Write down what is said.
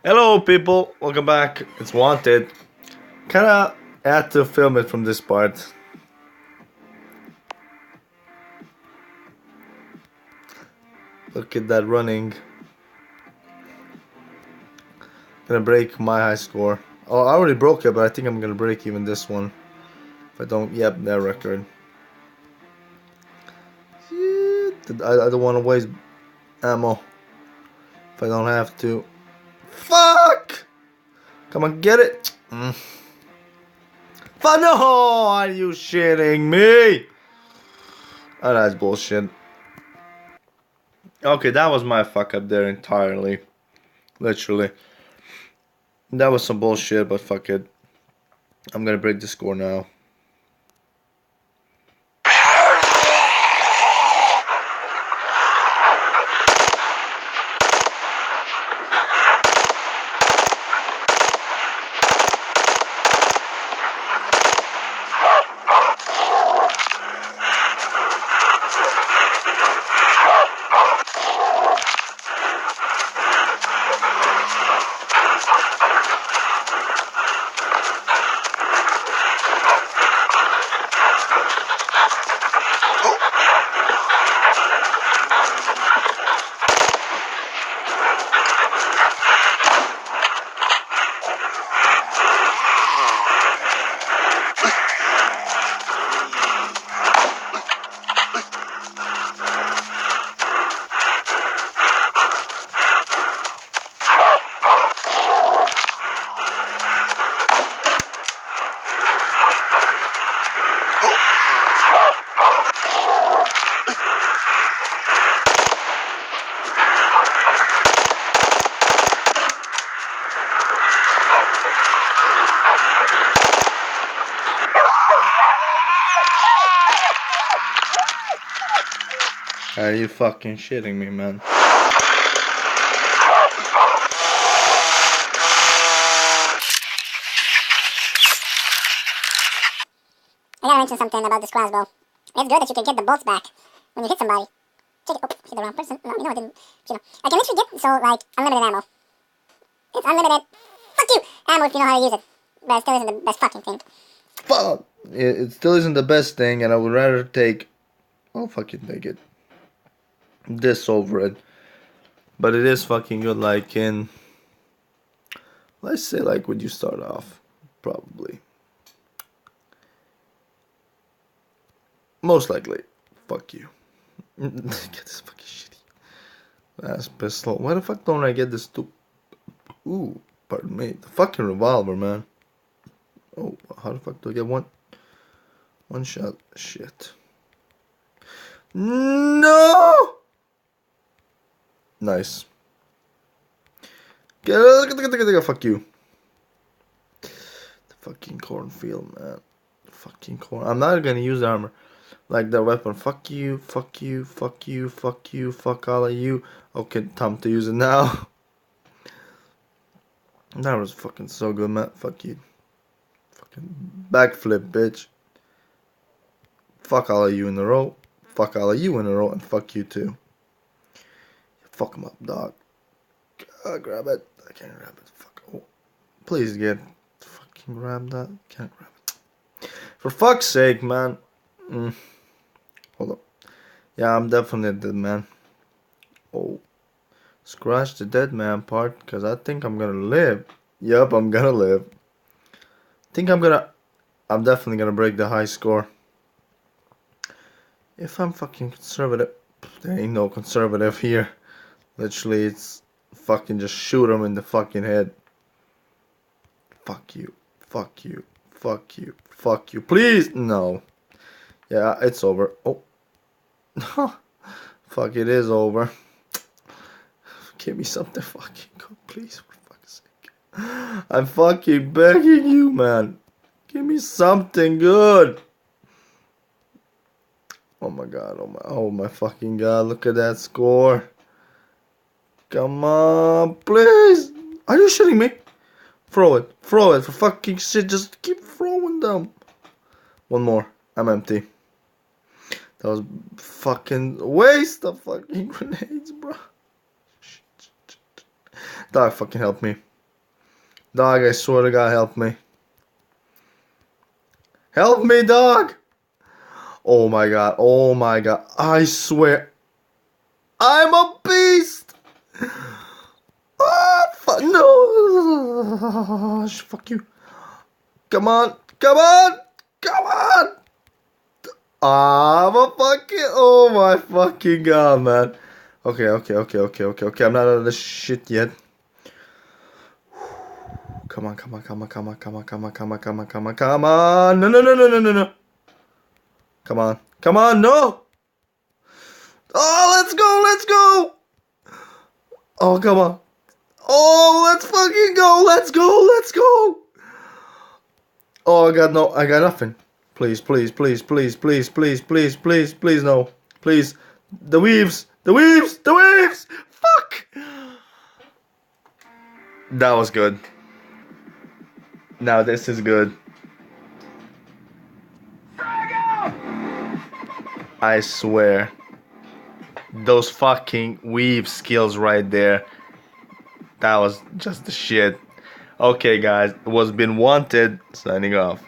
Hello, people. Welcome back. It's Wanted. Kinda had to film it from this part. Look at that running. Gonna break my high score. Oh, I already broke it, but I think I'm gonna break even this one. If I don't, yep, that record. Shit. I don't want to waste ammo. If I don't have to. Fuck! Come on, get it. Fuck no! Are you shitting me? Oh, that's bullshit. Okay, that was my fuck up there entirely. Literally. That was some bullshit, but fuck it. I'm gonna break the score now. Are you fucking shitting me, man? I gotta mention something about this crossbow. It's good that you can get the bolts back when you hit somebody. Check it. Oh, hit the wrong person. No, I didn't. I can literally get, unlimited ammo. It's unlimited. Fuck you! Ammo if you know how to use it. But it still isn't the best fucking thing. Fuck! It still isn't the best thing, and I would rather take... I'll fucking take it. This over it. But it is fucking good, like in... Let's say, like, when you start off. Probably. Most likely. Fuck you. Get this fucking shitty ass pistol. Why the fuck don't I get this stupid... Ooh, pardon me. The fucking revolver, man. Oh, how the fuck do I get one shot? Shit. No! Nice. Fuck you. The fucking cornfield, man. The fucking corn. I'm not gonna use armor. Like that weapon. Fuck you, fuck you, fuck you, fuck you, fuck all of you. Okay, time to use it now. That was fucking so good, man. Fuck you. Fucking backflip, bitch. Fuck all of you in a row. Fuck all of you in a row, and fuck you too. Fuck him up, dog. Grab it. I can't grab it. Fuck. Oh. Please get. Fucking grab that. Can't grab it. For fuck's sake, man. Hold up. Yeah, I'm definitely dead, man. Oh. Scratch the dead man part, because I think I'm gonna live. Yup, I'm gonna live. I'm definitely gonna break the high score. If I'm fucking conservative, there ain't no conservative here. Literally, it's fucking just shoot him in the fucking head. Fuck you. Fuck you. Fuck you. Fuck you. Please! No. Yeah, it's over. Oh. Fuck, it is over. Give me something fucking good, please, for fuck's sake. I'm fucking begging you, man. Give me something good. Oh my god, oh my fucking god, look at that score. Come on, please. Are you shitting me? Throw it for fucking shit, just keep throwing them. One more, I'm empty. That was fucking waste of fucking grenades, bro. Dog, fucking help me. Dog, I swear to God, help me. Help me, dog! Oh my God, oh my God. I swear. I'm a beast! Ah, fuck, no! Fuck you. Come on, come on, come on! I'm a fucking, oh my fucking God, man. Okay, I'm not out of this shit yet. Come on, come on, come on, come on, come on, come on, come on, come on, come on, come on. No, no, no, no, no, no, no. Come on, come on, no. Oh, let's go, let's go. Oh, come on. Oh, let's fucking go, let's go, let's go. Oh, I got no, I got nothing. Please, please, please, please, please, please, please, please, please, no. Please. The weaves, the weaves, the weaves. Fuck. That was good. Now this is good. I swear. Those fucking weave skills right there. That was just the shit. Okay, guys. It was Been Wanted. Signing off.